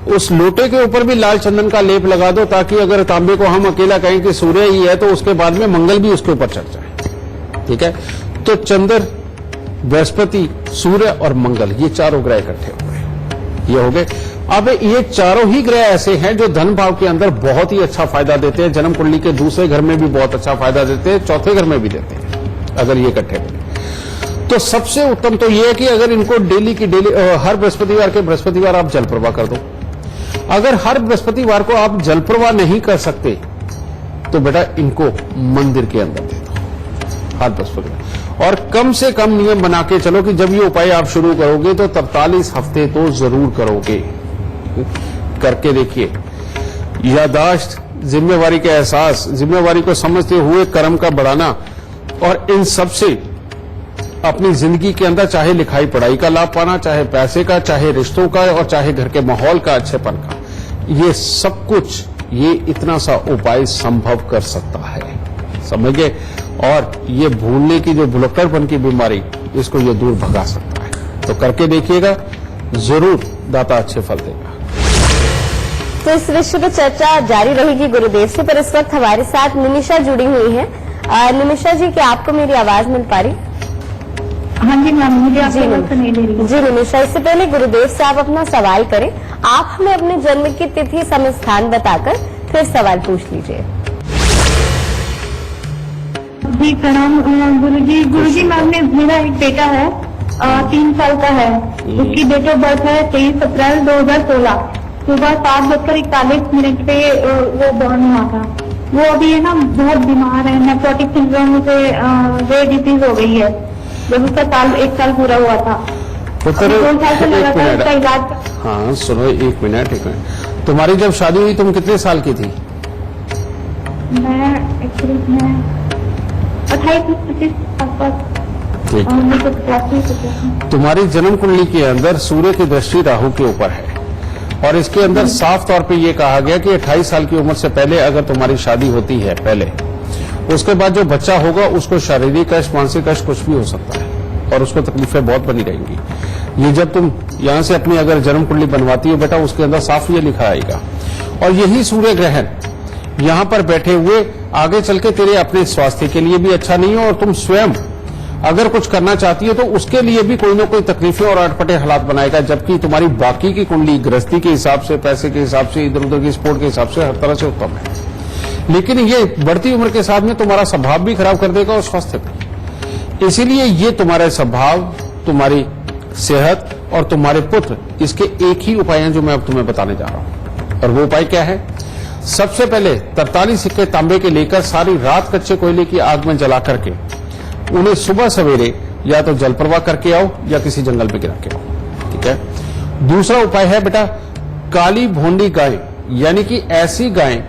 उस लोटे के ऊपर भी लाल चंदन का लेप लगा दो, ताकि अगर तांबे को हम अकेला कहें कि सूर्य ही है तो उसके बाद में मंगल भी उसके ऊपर चढ़ जाए, ठीक है। तो चंद्र, बृहस्पति, सूर्य और मंगल, ये चारों ग्रह इकट्ठे हो गए, ये हो गए। अब ये चारों ही ग्रह ऐसे हैं जो धन भाव के अंदर बहुत ही अच्छा फायदा देते हैं, जन्म कुंडली के दूसरे घर में भी बहुत अच्छा फायदा देते हैं, चौथे घर में भी देते हैं अगर ये इकट्ठे बने। तो सबसे उत्तम तो ये है कि अगर इनको डेली की डेली, हर बृहस्पतिवार के बृहस्पतिवार आप जल प्रवाह कर दो। अगर हर बृहस्पतिवार को आप जल प्रवाह नहीं कर सकते तो बेटा इनको मंदिर के अंदर दे दो हर बृहस्पतिवार। और कम से कम नियम बना के चलो कि जब ये उपाय आप शुरू करोगे तो 43 हफ्ते तो जरूर करोगे, करके देखिए। यादाश्त, जिम्मेवारी का एहसास, जिम्मेवारी को समझते हुए कर्म का बढ़ाना, और इन सब से अपनी जिंदगी के अंदर चाहे लिखाई पढ़ाई का लाभ पाना, चाहे पैसे का, चाहे रिश्तों का, और चाहे घर के माहौल का, अच्छेपन का, ये सब कुछ ये इतना सा उपाय संभव कर सकता है, समझ गए। और ये भूलने की जो भुलक्कड़पन की बीमारी, इसको ये दूर भगा सकता है। तो करके देखिएगा, जरूर दाता अच्छे फल देगा। तो इस विषय पर चर्चा जारी रहेगी गुरुदेव से, पर इस वक्त हमारे साथ निमिषा जुड़ी हुई है। निमिषा जी, क्या आपको मेरी आवाज मिल पा रही? हाँ जी मैम, मुझे आपकी आवाज सुनाई दे रही है। जी निमिषा, इससे पहले गुरुदेव से आप अपना सवाल करें। आप हमें अपने जन्म की तिथि, समय, स्थान बताकर फिर सवाल पूछ लीजिए। जी प्रणाम गुरुजी मैम, मेरा एक बेटा है, 3 साल का है। उसकी डेट ऑफ बर्थ है 23 अप्रैल 2016। सुबह 7:41 पे वो बॉर्न हुआ था। वो अभी है ना बहुत बीमार है, नेफ्रोटिक सिंड्रोम से रेयर डिजीज हो गई है। जब उसका 1 साल पूरा हुआ था, पुत्र 2 साल से लगातार उसका इलाज। हाँ सुनो, एक मिनट। तुम्हारी जब शादी हुई तुम कितने साल की थी? मैं 28-25 आसपास। ठीक। तुम्हारी जन्म कुंडली के अंदर सूर्य की दृष्टि राहु के ऊपर है और इसके अंदर साफ तौर पे ये कहा गया कि 28 साल की उम्र से पहले अगर तुम्हारी शादी होती है पहले, उसके बाद जो बच्चा होगा उसको शारीरिक कष्ट, मानसिक कष्ट कुछ भी हो सकता है और उसको तकलीफें बहुत बनी रहेंगी। ये जब तुम यहां से अपनी अगर जन्म कुंडली बनवाती हो बेटा, उसके अंदर साफ ये लिखा आएगा। और यही सूर्य ग्रहण यहां पर बैठे हुए आगे चल के तेरे अपने स्वास्थ्य के लिए भी अच्छा नहीं है और तुम स्वयं अगर कुछ करना चाहती हो तो उसके लिए भी कोई ना कोई तकलीफें और अटपटे हालात बनाएगा, जबकि तुम्हारी बाकी की कुंडली गृहस्थी के हिसाब से, पैसे के हिसाब से, इधर उधर की स्पोर्ट के हिसाब से हर तरह से उत्तम है। लेकिन ये बढ़ती उम्र के साथ में तुम्हारा स्वभाव भी खराब कर देगा और स्वास्थ्य भी। इसीलिए ये तुम्हारा स्वभाव, तुम्हारी सेहत और तुम्हारे पुत्र, इसके एक ही उपाय हैं जो मैं अब तुम्हें बताने जा रहा हूं। और वो उपाय क्या है? सबसे पहले 43 सिक्के तांबे के लेकर सारी रात कच्चे कोयले की आग में जला करके उन्हें सुबह सवेरे या तो जल प्रवाह करके आओ या किसी जंगल में गिरा के आओ। ठीक है। दूसरा उपाय है बेटा, काली भोंडी गाय, यानी कि ऐसी गाय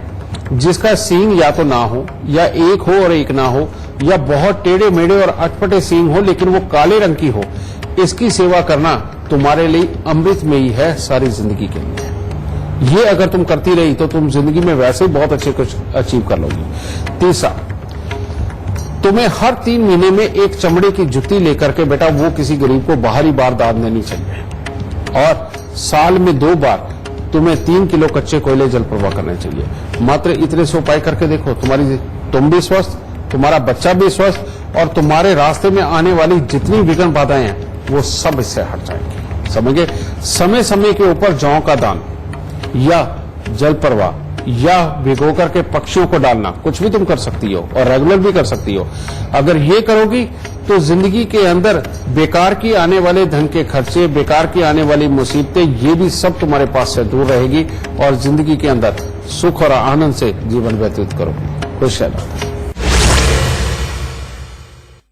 जिसका सींग या तो ना हो या एक हो और एक ना हो, या बहुत टेढ़े मेढ़े और अटपटे सींग हो लेकिन वो काले रंग की हो, इसकी सेवा करना तुम्हारे लिए अमृतमयी है सारी जिंदगी के लिए। ये अगर तुम करती रही तो तुम जिंदगी में वैसे ही बहुत अच्छे कुछ अचीव कर लोगी। तीसरा, तुम्हें हर 3 महीने में एक चमड़े की जुत्ती लेकर के बेटा वो किसी गरीब को बाहरी बार दान देनी चाहिए और साल में 2 बार तुम्हें 3 किलो कच्चे कोयले जल प्रवाह करने चाहिए। मात्र इतने से उपाय करके देखो, तुम भी स्वस्थ, तुम्हारा बच्चा भी स्वस्थ और तुम्हारे रास्ते में आने वाली जितनी विघ्न बाधाएं हैं वो सब इससे हट जाएंगी। समझे? समय समय के ऊपर जौ का दान या जल प्रवाह या भिगो करके पक्षियों को डालना, कुछ भी तुम कर सकती हो और रेगुलर भी कर सकती हो। अगर ये करोगी तो जिंदगी के अंदर बेकार की आने वाले धन के खर्चे, बेकार की आने वाली मुसीबतें, ये भी सब तुम्हारे पास से दूर रहेगी और जिंदगी के अंदर सुख और आनंद से जीवन व्यतीत करोगी। खुश रहना।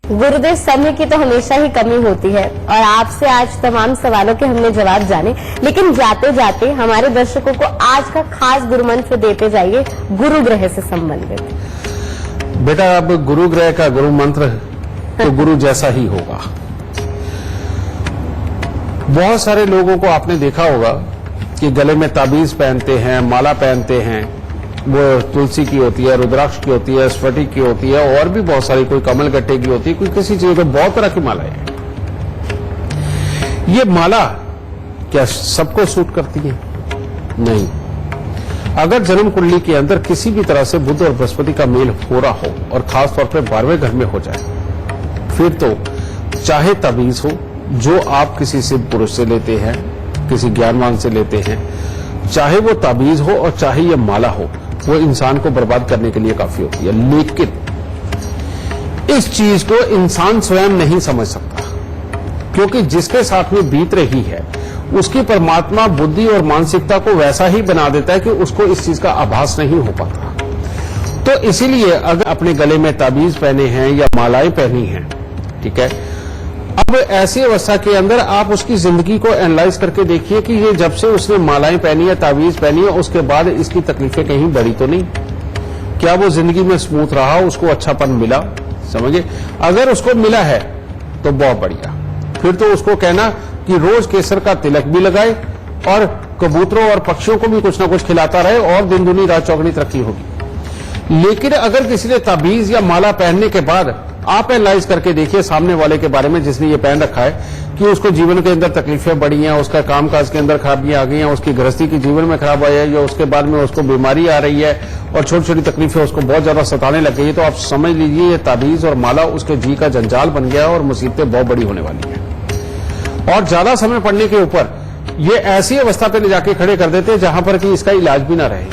गुरुदेव, समय की तो हमेशा ही कमी होती है और आपसे आज तमाम सवालों के हमने जवाब जाने, लेकिन जाते जाते हमारे दर्शकों को आज का खास गुरु मंत्र देते जाइए गुरु ग्रह से संबंधित। बेटा, अब गुरु ग्रह का गुरु मंत्र तो गुरु जैसा ही होगा। बहुत सारे लोगों को आपने देखा होगा कि गले में ताबीज पहनते हैं, माला पहनते हैं, वो तुलसी की होती है, रुद्राक्ष की होती है, स्फटिक की होती है और भी बहुत सारी, कोई कमल गट्टे की होती है, कोई किसी चीज की, बहुत तरह की मालाएं हैं। ये माला क्या सबको सूट करती है? नहीं। अगर जन्म कुंडली के अंदर किसी भी तरह से बुध और बृहस्पति का मेल हो रहा हो और खासतौर पर 12वें घर में हो जाए, फिर तो चाहे ताबीज हो जो आप किसी सिद्ध पुरुष से लेते हैं, किसी ज्ञानवान से लेते हैं, चाहे वो ताबीज हो और चाहे ये माला हो, वो इंसान को बर्बाद करने के लिए काफी होती है। लेकिन इस चीज को इंसान स्वयं नहीं समझ सकता, क्योंकि जिसके साथ में बीत रही है उसकी परमात्मा बुद्धि और मानसिकता को वैसा ही बना देता है कि उसको इस चीज का आभास नहीं हो पाता। तो इसीलिए अगर अपने गले में ताबीज पहने हैं या मालाएं पहनी हैं, ठीक है, अब ऐसी अवस्था के अंदर आप उसकी जिंदगी को एनालाइज करके देखिए कि ये जब से उसने मालाएं पहनी है, ताबीज पहनी है, उसके बाद इसकी तकलीफें कहीं बढ़ी तो नहीं? क्या वो जिंदगी में स्मूथ रहा, उसको अच्छापन मिला? समझिए, अगर उसको मिला है तो बहुत बढ़िया। फिर तो उसको कहना कि रोज केसर का तिलक भी लगाए और कबूतरों और पक्षियों को भी कुछ ना कुछ खिलाता रहे और दिन दुनी रात चौगनी तरक्की होगी। लेकिन अगर किसी ने ताबीज या माला पहनने के बाद आप एनालाइज करके देखिए सामने वाले के बारे में जिसने ये पहन रखा है कि उसको जीवन के अंदर तकलीफें बढ़ी हैं, उसका कामकाज के अंदर खराबियां आ गई हैं, उसकी गृहस्थी की जीवन में खराब आई है, या उसके बाद में उसको बीमारी आ रही है और छोटी छोटी तकलीफें उसको बहुत ज्यादा सताने लग गई है, तो आप समझ लीजिए ये ताबीज और माला उसके जी का जंजाल बन गया और मुसीबतें बहुत बड़ी होने वाली है। और ज्यादा समय पड़ने के ऊपर ये ऐसी अवस्था पे ले जाके खड़े कर देते हैं जहां पर कि इसका इलाज भी ना रहे।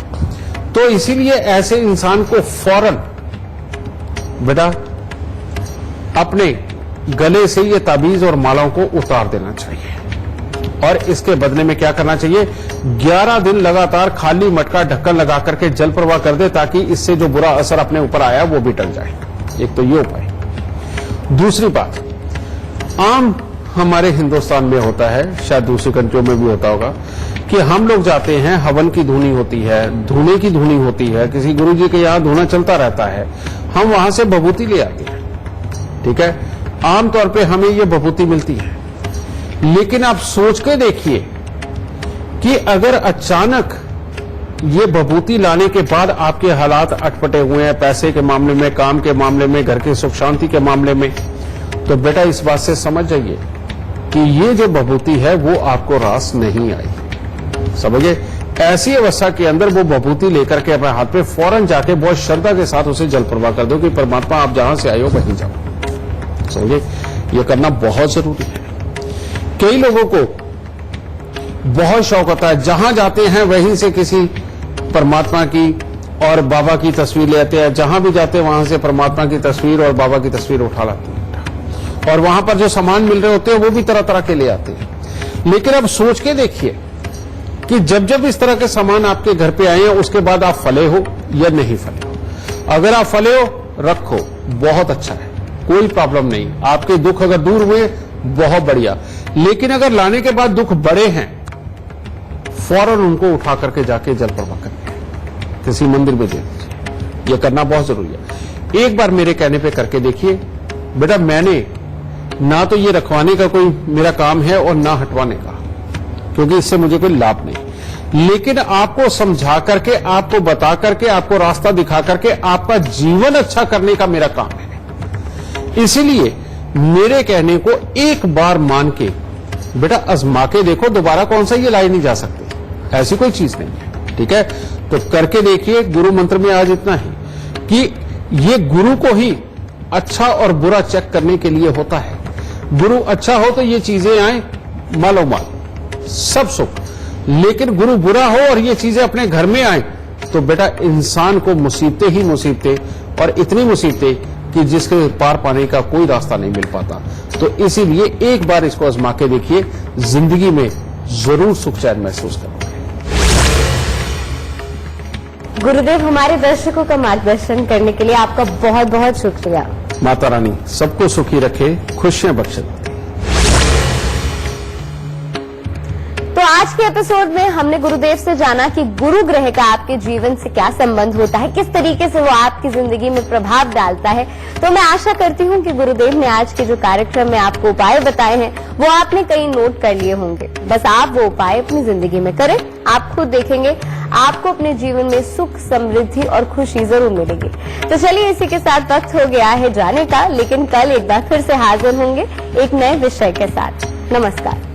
तो इसीलिए ऐसे इंसान को फौरन बेटा अपने गले से ये ताबीज और मालाओं को उतार देना चाहिए। और इसके बदले में क्या करना चाहिए, 11 दिन लगातार खाली मटका ढक्कन लगा करके जल प्रवाह कर दे, ताकि इससे जो बुरा असर अपने ऊपर आया वो भी टल जाए। एक तो ये उपाय। दूसरी बात, आम हमारे हिंदुस्तान में होता है, शायद दूसरी कंट्रियों में भी होता होगा, कि हम लोग जाते हैं, हवन की धुनी होती है, धुने की धुनी होती है, किसी गुरु जी के यहाँ धुना चलता रहता है, हम वहां से भभूति ले आते हैं। ठीक है, आमतौर पे हमें ये भभूति मिलती है, लेकिन आप सोच के देखिए कि अगर अचानक ये भभूति लाने के बाद आपके हालात अटपटे हुए हैं, पैसे के मामले में, काम के मामले में, घर की सुख शांति के मामले में, तो बेटा इस बात से समझ जाइए कि ये जो भभूति है वो आपको रास नहीं आई। समझे? ऐसी अवस्था के अंदर वो भभूति लेकर के अपने हाथ पे फौरन जाके बहुत श्रद्धा के साथ उसे जल प्रवाह कर दो कि परमात्मा आप जहां से आए हो वहीं जाओ। समझे? ये करना बहुत जरूरी है। कई लोगों को बहुत शौक होता है, जहां जाते हैं वहीं से किसी परमात्मा की और बाबा की तस्वीर ले आते हैं, जहां भी जाते हैं वहां से परमात्मा की तस्वीर और बाबा की तस्वीर उठा लाते हैं, और वहां पर जो सामान मिल रहे होते हैं वो भी तरह तरह के ले आते हैं। लेकिन अब सोच के देखिए कि जब जब इस तरह के सामान आपके घर पे आए हैं, उसके बाद आप फले हो या नहीं फले हो। अगर आप फले हो, रखो, बहुत अच्छा है, कोई प्रॉब्लम नहीं। आपके दुख अगर दूर हुए, बहुत बढ़िया। लेकिन अगर लाने के बाद दुख बड़े हैं, फौरन उनको उठा करके जाके जल प्रवाह करें, किसी मंदिर में दे दीजिए। यह करना बहुत जरूरी है। एक बार मेरे कहने पे करके देखिए। बेटा, मैंने ना तो ये रखवाने का कोई मेरा काम है और ना हटवाने का, क्योंकि इससे मुझे कोई लाभ नहीं, लेकिन आपको समझा करके, आपको बता करके, आपको रास्ता दिखा करके आपका जीवन अच्छा करने का मेरा काम है। इसीलिए मेरे कहने को एक बार मान के बेटा आजमा के देखो, दोबारा कौन सा ये लाई नहीं जा सकती, ऐसी कोई चीज नहीं है। ठीक है, तो करके देखिए। गुरु मंत्र में आज इतना ही कि ये गुरु को ही अच्छा और बुरा चेक करने के लिए होता है। गुरु अच्छा हो तो ये चीजें आए मालो माल, सब सुख। लेकिन गुरु बुरा हो और ये चीजें अपने घर में आए तो बेटा इंसान को मुसीबतें ही मुसीबतें, और इतनी मुसीबतें कि जिसके पार पाने का कोई रास्ता नहीं मिल पाता। तो इसीलिए एक बार इसको आजमा के देखिए, जिंदगी में जरूर सुख चैन महसूस करोगे। गुरुदेव, हमारे दर्शकों का मार्गदर्शन करने के लिए आपका बहुत बहुत शुक्रिया। माता रानी सबको सुखी रखे, खुशियां बख्शे। तो आज के एपिसोड में हमने गुरुदेव से जाना कि गुरु ग्रह का आपके जीवन से क्या संबंध होता है, किस तरीके से वो आपकी जिंदगी में प्रभाव डालता है। तो मैं आशा करती हूँ कि गुरुदेव ने आज के जो कार्यक्रम में आपको उपाय बताए हैं वो आपने कहीं नोट कर लिए होंगे। बस आप वो उपाय अपनी जिंदगी में करें, आप खुद देखेंगे आपको अपने जीवन में सुख, समृद्धि और खुशी जरूर मिलेगी। तो चलिए, इसी के साथ वक्त हो गया है जाने का, लेकिन कल एक बार फिर से हाजिर होंगे एक नए विषय के साथ। नमस्कार।